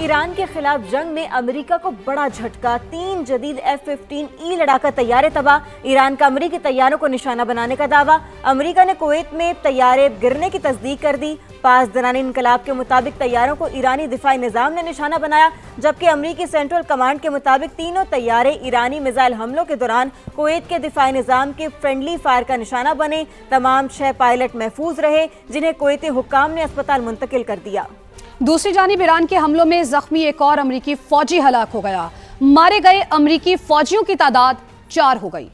Iran के खिलाफ जंग में अमेरिका को बड़ा झटका। 3 जदीद F-15E लड़ाका तैयारे तबाह। ईरान का अमेरिकी तैयारों को निशाना बनाने का दावा। अमेरिका ने कुवैत में तैयारे गिरने की तस्दीक कर दी। पासदारानी इनकलाब के मुताबिक तैयारों को ईरानी दिफाई निज़ाम ने निशाना बनाया, जबकि अमेरिकी सेंट्रल कमांड के मुताबिक तीनों तैयारे ईरानी मिसाइल हमलों के दौरान कुवैत के दिफाई निज़ाम के फ्रेंडली फायर का निशाना बने। तमाम 6 पायलट महफूज रहे, जिन्हें कुवैती हुक्काम ने अस्पताल मुंतकिल कर दिया। दूसरी जानिब ईरान के हमलों में जख्मी एक और अमरीकी फौजी हलाक हो गया। मारे गए अमरीकी फौजियों की तादाद 4 हो गई।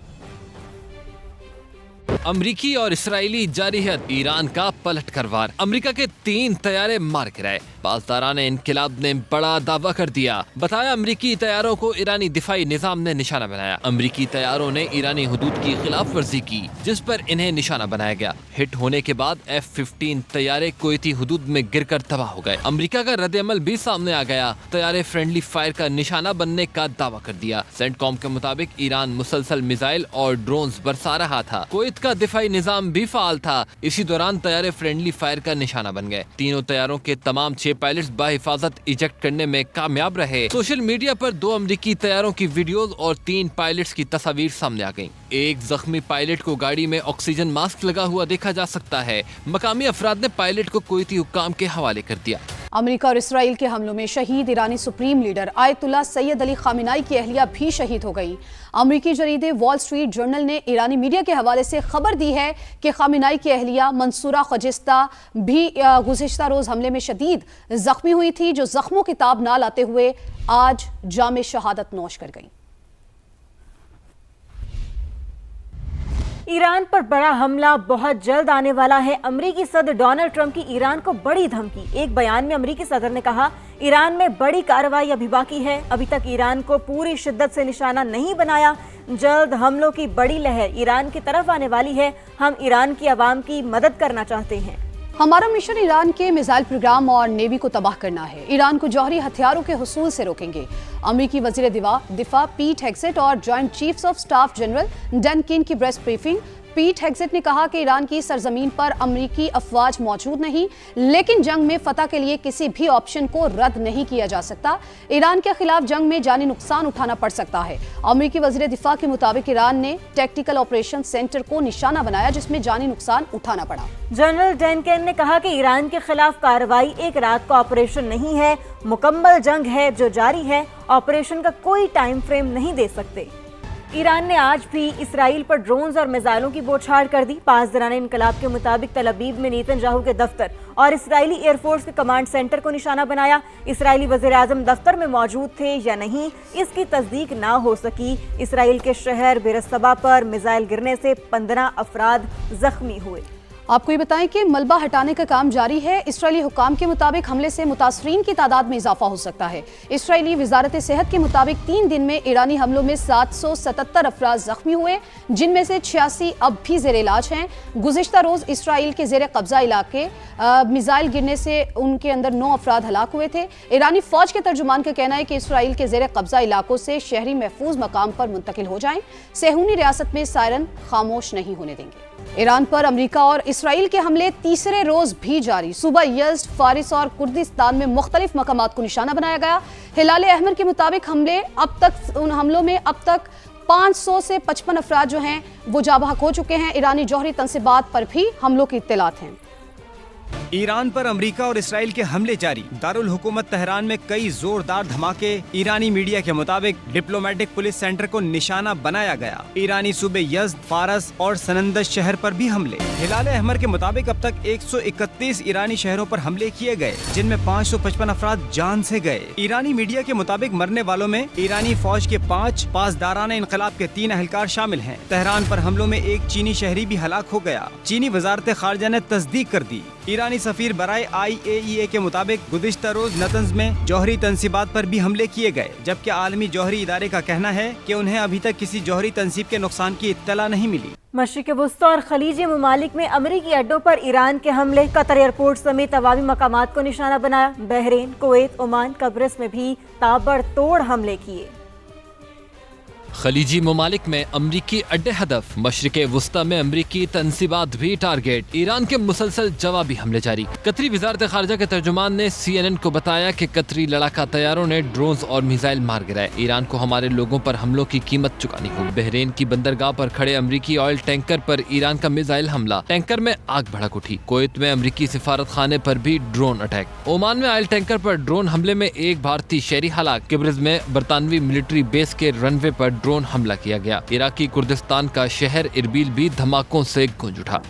अमरीकी और इसराइली जारहियत, ईरान का पलटकर वार। अमरीका के 3 तैयारे मार गिराए। पासदारान इनकिलाब ने बड़ा दावा कर दिया। बताया अमरीकी तैयारों को ईरानी दिफाई निजाम ने निशाना बनाया। अमरीकी तैयारों ने ईरानी हुदूद की खिलाफ वर्जी की, जिस पर इन्हें निशाना बनाया गया। हिट होने के बाद F-15 तैयारे कुवैती हुदूद में गिरकर तबाह हो गए। अमरीका का रद्द-ए-अमल भी सामने आ गया। तैयारे फ्रेंडली फायर का निशाना बनने का दावा कर दिया। सेंटकॉम के मुताबिक ईरान मुसलसल मिसाइल और ड्रोन्स बरसा रहा था। कुवैत का दिफाई निजाम भी फाल था। इसी दौरान तैयारे फ्रेंडली फायर का निशाना बन गए। तीनों तैयारों के तमाम 6 पायलट्स बाहिफाजत इजेक्ट करने में कामयाब रहे। सोशल मीडिया पर 2 अमरीकी तैयारों की वीडियोस और 3 पायलट्स की तस्वीर सामने आ गईं। एक जख्मी पायलट को गाड़ी में ऑक्सीजन मास्क लगा हुआ देखा जा सकता है। मकामी अफराद ने पायलट को कुवैती हुक्काम के हवाले कर दिया। अमेरिका और इसराइल के हमलों में शहीद ईरानी supreme leader Ayatollah Sayyid Ali Khamenei की अहलिया भी शहीद हो गई। अमेरिकी जरीदे वॉल स्ट्रीट जर्नल ने ईरानी मीडिया के हवाले से खबर दी है कि खामेनी की अहलिया मंसूरा खजिस्ता भी गुज़िश्ता रोज हमले में शदीद जख्मी हुई थी, जो जख्मों की ताब ना लाते हुए आज जामे शहादत नोश कर गई। ईरान पर बड़ा हमला बहुत जल्द आने वाला है। अमेरिकी सदर डोनाल्ड ट्रंप की ईरान को बड़ी धमकी। एक बयान में अमेरिकी सदर ने कहा, ईरान में बड़ी कार्रवाई अभी बाकी है। अभी तक ईरान को पूरी शिद्दत से निशाना नहीं बनाया। जल्द हमलों की बड़ी लहर ईरान की तरफ आने वाली है। हम ईरान की आवाम की मदद करना चाहते हैं। हमारा मिशन ईरान के मिसाइल प्रोग्राम और नेवी को तबाह करना है। ईरान को जौहरी हथियारों के हुसूल से रोकेंगे। अमेरिकी वजीर दिफा पीट हेग्सेट और joint chiefs of staff general Dan किन की प्रेस ब्रीफिंग। पीट हेग्सेट ने कहा कि ईरान की सरजमीन पर अमेरिकी अफवाज मौजूद नहीं, लेकिन जंग में फतह के लिए किसी भी ऑप्शन को रद्द नहीं किया जा सकता। ईरान के खिलाफ जंग में जानी नुकसान उठाना पड़ सकता है। अमेरिकी वजीर दिफा के मुताबिक ईरान ने टैक्टिकल ऑपरेशन सेंटर को निशाना बनाया, जिसमें जानी नुकसान उठाना पड़ा। जनरल डैन किन ने कहा कि ईरान के खिलाफ कार्रवाई एक रात का ऑपरेशन नहीं है, मुकम्मल जंग है जो जारी है। ऑपरेशन का कोई टाइम फ्रेम नहीं दे सकते। ईरान ने आज भी इसराइल पर ड्रोन्स और मिसाइलों की बौछार कर दी। पासदाराने इनकलाब के मुताबिक तल अबीब में नेतन्याहू के दफ्तर और इसराइली एयरफोर्स के कमांड सेंटर को निशाना बनाया। इसराइली वज़ीर आज़म दफ्तर में मौजूद थे या नहीं, इसकी तस्दीक ना हो सकी। इसराइल के शहर बेरसबा पर मिसाइल गिरने से 15 अफराद जख्मी हुए। आपको ये बताएं कि मलबा हटाने का काम जारी है। इसराइली हुक्काम के मुताबिक हमले से मुतासरीन की तादाद में इजाफा हो सकता है। इसराइली वजारत सेहत के मुताबिक 3 दिन में ईरानी हमलों में 777 अफराद जख्मी हुए, जिनमें से 86 अब भी जेर इलाज हैं। गुज़िश्ता रोज इसराइल के जेर कब्जा इलाके मिसाइल गिरने से उनके अंदर 9 अफराद हलाक हुए थे। ईरानी फौज के तर्जुमान का कहना है कि इसराइल के जेर कब्जा इलाकों से शहरी महफूज मकाम पर मुंतकिल हो जाएं। सेहूनी रियासत में सायरन खामोश नहीं होने देंगे। ईरान पर अमेरिका और इसराइल के हमले तीसरे रोज भी जारी। सूबा यज़्द, फारिस और कुर्दिस्तान में मुख्तलिफ मकामात को निशाना बनाया गया। हिलाल अहमर के मुताबिक उन हमलों में अब तक 500 से 55 अफराद जो हैं वो जाबहक हो चुके हैं। ईरानी जौहरी तंसीबात पर भी हमलों की इत्तलात हैं। ईरान पर अमेरिका और इसराइल के हमले जारी। दारुल हुकूमत तेहरान में कई जोरदार धमाके। ईरानी मीडिया के मुताबिक डिप्लोमेटिक पुलिस सेंटर को निशाना बनाया गया। ईरानी सूबे यज़्द, फारस और सनंदज शहर पर भी हमले। हिलाल अहमर के मुताबिक अब तक 131 ईरानी शहरों पर हमले किए गए, जिनमें 555 अफराद जान से गए। ईरानी मीडिया के मुताबिक मरने वालों में ईरानी फौज के 5, पासदाराने इनकलाब के 3 अहलकार शामिल हैं। तेहरान पर हमलों में एक चीनी शहरी भी हलाक हो गया। चीनी वजारत खारजा ने तस्दीक कर दी। ईरानी सफीर बराए IAEA के मुताबिक गुज़िश्ता रोज नतंज में जौहरी तंसीबात पर भी हमले किए गए, जबकि आलमी जौहरी इदारे का कहना है कि उन्हें अभी तक किसी जौहरी तंसीब के नुकसान की इत्तला नहीं मिली। मशरिक़ वुस्ता और खलीजी ममालिक में अमरीकी अड्डों पर ईरान के हमले। कतर एयरपोर्ट समेत अवामी मकामात को निशाना बनाया। बहरीन, कुवैत, ओमान, कब्रिस में भी ताबड़तोड़ हमले किए। خلیجی ممالک میں امریکی اڈے ہدف، مشرق وسطی میں امریکی تنصیبات بھی ٹارگیٹ، ایران کے مسلسل جوابی حملے جاری۔ قطری وزارت خارجہ کے ترجمان نے CNN کو بتایا کہ قطری لڑاکا طیاروں نے ڈرونز اور میزائل مار گرائے، ایران کو ہمارے لوگوں پر حملوں کی قیمت چکانی ہوگی۔ بحرین کی بندرگاہ پر کھڑے امریکی آئل ٹینکر پر ایران کا میزائل حملہ، ٹینکر میں آگ بھڑک اٹھی۔ کویت میں امریکی سفارت خانے پر بھی ڈرون اٹیک۔ اومان میں آئل ٹینکر پر ڈرون حملے میں ایک بھارتی شہری ہلاک۔ قبرص میں برطانوی ملٹری بیس کے رن وے پر ڈرون حملہ کیا گیا۔ عراقی کردستان کا شہر اربیل بھی دھماکوں سے گونج اٹھا۔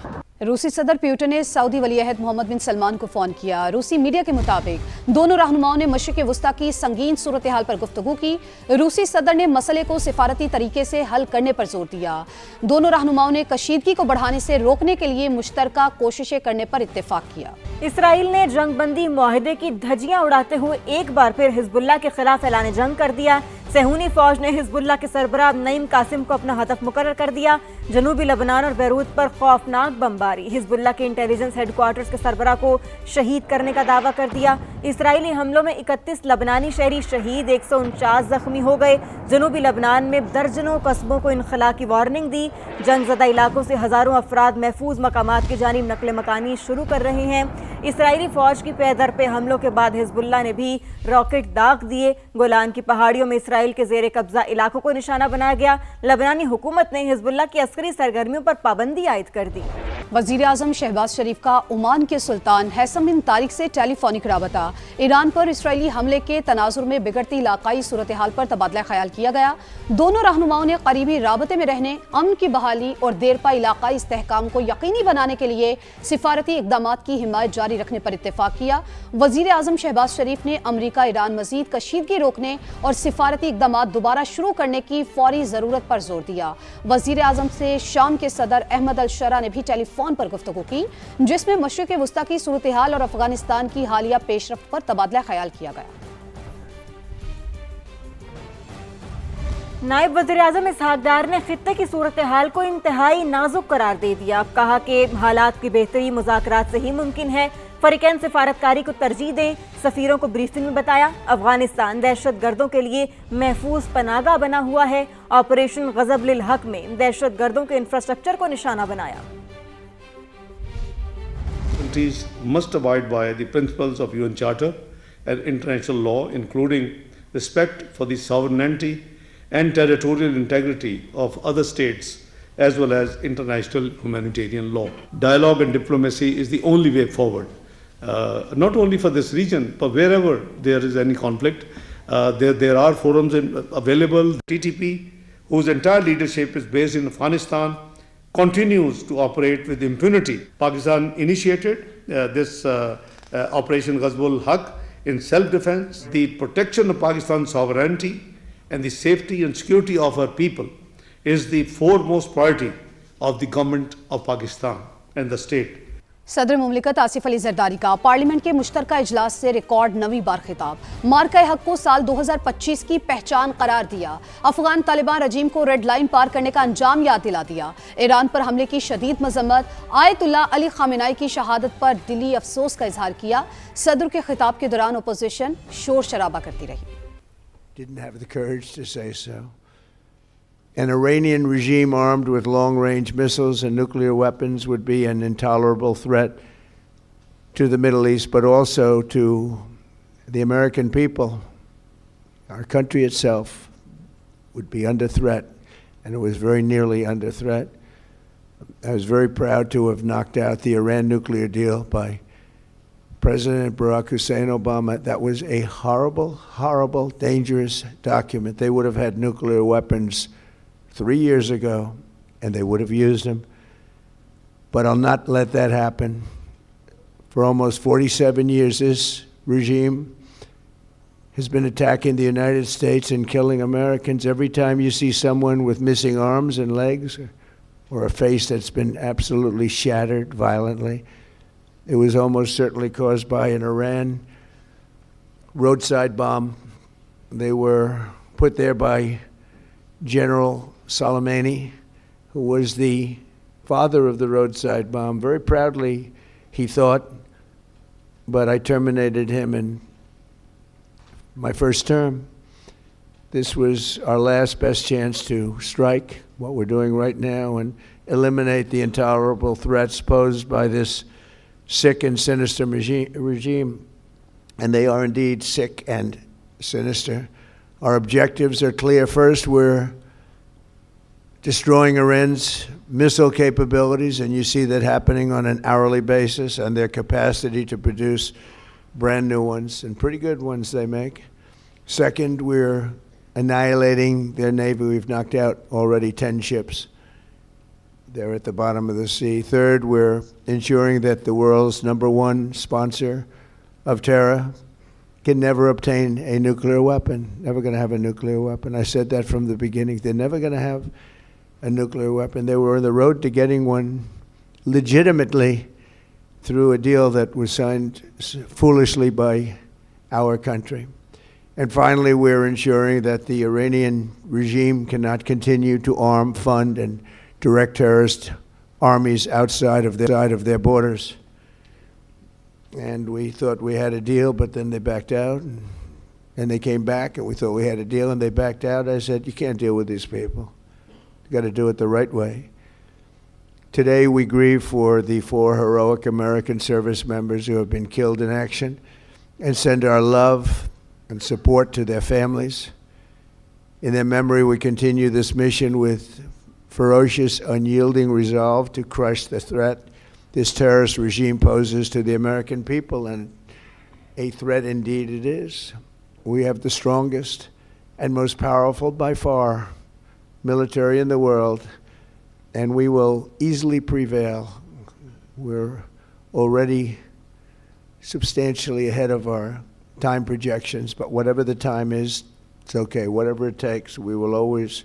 روسی صدر پیوٹن نے سعودی ولی عہد محمد بن سلمان کو فون کیا۔ روسی میڈیا کے مطابق دونوں رہنماؤں نے مشرق وسطی کی سنگین صورتحال پر گفتگو کی۔ روسی صدر نے مسئلے کو سفارتی طریقے سے حل کرنے پر زور دیا۔ دونوں رہنماؤں نے کشیدگی کو بڑھانے سے روکنے کے لیے مشترکہ کوششیں کرنے پر اتفاق کیا۔ اسرائیل نے جنگ بندی معاہدے کی دھجیاں اڑاتے ہوئے ایک بار پھر حزب اللہ کے خلاف اعلان جنگ کر دیا۔ صہیونی فوج نے حزب اللہ کے سربراہ نعیم قاسم کو اپنا ہدف مقرر کر دیا۔ جنوبی لبنان اور بیروت پر خوفناک بمباری، حزب اللہ کے انٹیلیجنس ہیڈ کوارٹرز کے سربراہ کو شہید کرنے کا دعویٰ کر دیا۔ اسرائیلی حملوں میں 31 لبنانی شہری شہید، 149 زخمی ہو گئے۔ جنوبی لبنان میں درجنوں قصبوں کو انخلا کی وارننگ دی۔ جنگ زدہ علاقوں سے ہزاروں افراد محفوظ مقامات کی جانب نقل مکانی شروع کر رہے ہیں۔ اسرائیلی فوج کی پے در پہ حملوں کے بعد حزب اللہ نے بھی راکٹ داغ دیے۔ گولان کی پہاڑیوں میں اسرائیل کے زیر قبضہ علاقوں کو نشانہ بنایا گیا۔ لبنانی حکومت نے حزب اللہ کی عسکری سرگرمیوں پر پابندی عائد کر دی۔ وزیر اعظم شہباز شریف کا عمان کے سلطان حیثم بن طارق سے ٹیلی فونک رابطہ۔ ایران پر اسرائیلی حملے کے تناظر میں بگڑتی علاقائی صورتحال پر تبادلہ خیال کیا گیا۔ دونوں رہنماؤں نے قریبی رابطے میں رہنے، امن کی بحالی اور دیرپا علاقائی استحکام کو یقینی بنانے کے لیے سفارتی اقدامات کی حمایت جاری رکھنے پر اتفاق کیا۔ وزیر اعظم شہباز شریف نے امریکہ ایران مزید کشیدگی روکنے اور سفارتی اقدامات دوبارہ شروع کرنے کی فوری ضرورت پر زور دیا۔ وزیر اعظم سے شام کے صدر احمد الشرا نے بھی ٹیلی فون پر گفتگو کی، جس میں مشرق وسطی کی صورتحال اور افغانستان کی حالیہ پیش رفت پر تبادلہ خیال کیا گیا۔ نائب وزیر اعظم اسحاق ڈار نے خطے کی صورتحال کو انتہائی نازک قرار دے دیا۔ کہا کہ حالات کی بہتری مذاکرات سے ہی ممکن ہے۔ فریقین سفارتکاری کو ترجیح دیں۔ سفیروں کو بریفنگ میں بتایا افغانستان دہشت گردوں کے لیے محفوظ پناہ گاہ بنا ہوا ہے۔ آپریشن غضب للحق میں دہشت گردوں کے انفراسٹرکچر کو نشانہ بنایا۔ Countries must abide by the principles of UN Charter and international law, including respect for the sovereignty and territorial integrity of other states, as well as international humanitarian law. Dialogue and diplomacy is the only way forward, not only for this region, but wherever there is any conflict, there are forums available. TTP, whose entire leadership is based in Afghanistan, continues to operate with impunity. Pakistan initiated this Operation Ghazbul Haq in self-defense. The protection of Pakistan's sovereignty and the safety and security of our people is the foremost priority of the government of Pakistan and the state. صدر مملکت آصف علی زرداری کا parliament کے مشترکہ اجلاس سے record 9ویں بار خطاب۔ مارکہ حق کو سال 2025 کی پہچان قرار دیا۔ افغان طالبان رجیم کو ریڈ لائن پار کرنے کا انجام یاد دلا دیا۔ ایران پر حملے کی شدید مذمت، آیت اللہ علی خامنائی کی شہادت پر دلی افسوس کا اظہار کیا۔ صدر کے خطاب کے دوران اپوزیشن شور شرابہ کرتی رہی۔ Didn't have the courage to say so. An Iranian regime armed with long-range missiles and nuclear weapons would be an intolerable threat to the Middle East, but also to the American people. Our country itself would be under threat, and it was very nearly under threat. I was very proud to have knocked out the Iran nuclear deal by President Barack Hussein Obama. That was a horrible, horrible, dangerous document. They would have had nuclear weapons 3 years ago, and they would have used them. But I'll not let that happen. For almost 47 years, this regime has been attacking the United States and killing Americans. Every time you see someone with missing arms and legs or a face that's been absolutely shattered violently, it was almost certainly caused by an Iran roadside bomb. They were put there by General Soleimani, who was the father of the roadside bomb. Very proudly, he thought, but I terminated him in my first term. this was our last best chance to strike what we're doing right now and eliminate the intolerable threats posed by this sick and sinister regime. And they are indeed sick and sinister. Our objectives are clear. First, we're destroying Iran's missile capabilities, and you see that happening on an hourly basis, and their capacity to produce brand new ones, and pretty good ones they make. Second, we're annihilating their navy. We've knocked out already 10 ships. They're at the bottom of the sea. Third, we're ensuring that the world's #1 sponsor of terror can never obtain a nuclear weapon, never going to have a nuclear weapon. I said that from the beginning. They're never going to have a nuclear weapon. They were on the road to getting one legitimately through a deal that was signed foolishly by our country. And finally, we're ensuring that the Iranian regime cannot continue to arm, fund, and direct terrorist armies outside of their borders. And we thought we had a deal, but then they backed out, and they came back, and we thought we had a deal, and they backed out. I said, you can't deal with these people. You got to do it the right way. Today, we grieve for the 4 heroic American service members who have been killed in action and send our love and support to their families. In their memory, we continue this mission with ferocious, unyielding resolve to crush the threat this terrorist regime poses to the American people, and a threat indeed it is. We have the strongest and most powerful by far military in the world, and we will easily prevail. We're already substantially ahead of our time projections, but whatever the time is, it's okay. Whatever it takes, we will always.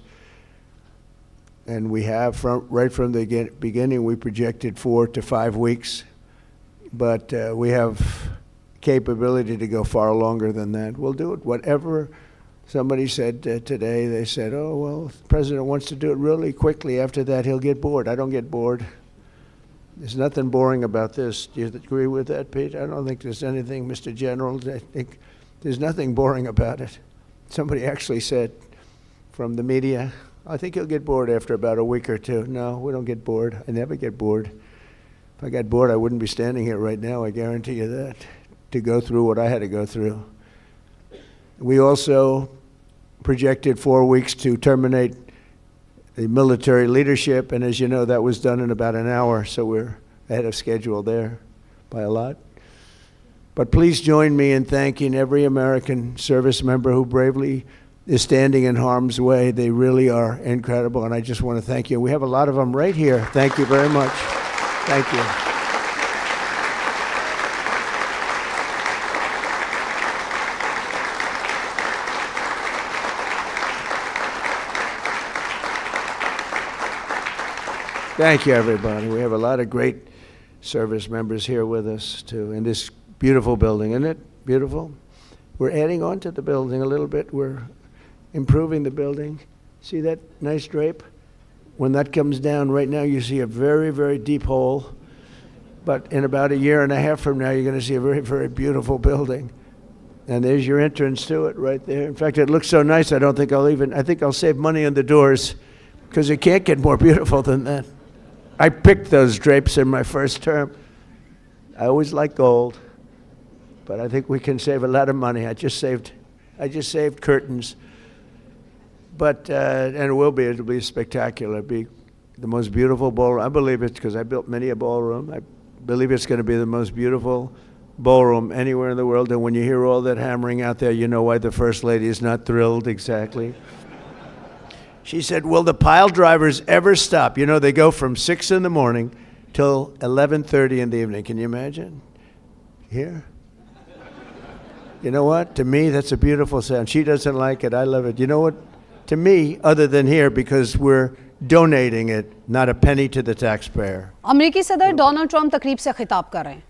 And we have, right from the beginning, we projected 4 to 5 weeks, but we have capability to go far longer than that. We'll do it. Whatever somebody said today, they said, oh, well, the president wants to do it really quickly. After that, he'll get bored. I don't get bored. There's nothing boring about this. Do you agree with that, Pete? I don't think there's anything, Mr. General. I think there's nothing boring about it. Somebody actually said from the media, I think he'll get bored after about a week or two. No, we don't get bored. I never get bored. If I got bored, I wouldn't be standing here right now, I guarantee you that, to go through what I had to go through. We also projected 4 weeks to terminate the military leadership, and as you know, that was done in about an hour, so we're ahead of schedule there by a lot. But please join me in thanking every American service member who bravely is standing in harm's way. They really are incredible, and I just want to thank you. We have a lot of them right here. Thank you very much. Thank you. Thank you, everybody. We have a lot of great service members here with us, too, in this beautiful building. Isn't it beautiful? We're adding on to the building a little bit. We're improving the building. See that nice drape? When that comes down right now, you see a very, very deep hole. But in about 1.5 years from now, you're going to see a very, very beautiful building. And there's your entrance to it right there. In fact, it looks so nice, I think I'll save money on the doors, because it can't get more beautiful than that. I picked those drapes in my first term. I always like gold, but I think we can save a lot of money. I just saved curtains. But, and it'll be spectacular. It'll be the most beautiful ballroom. I believe it because I built many a ballroom. I believe it's going to be the most beautiful ballroom anywhere in the world. And when you hear all that hammering out there, you know why the First Lady is not thrilled exactly. She said, will the pile drivers ever stop? You know, they go from 6 in the morning till 11:30 in the evening. Can you imagine? Here? You know what? To me, that's a beautiful sound. She doesn't like it. I love it. You know what? To me, other than here, because we're donating it, not a penny to the taxpayer. अमेरिकी सदर Donald Trump तकरीब से खिताब कर रहे हैं।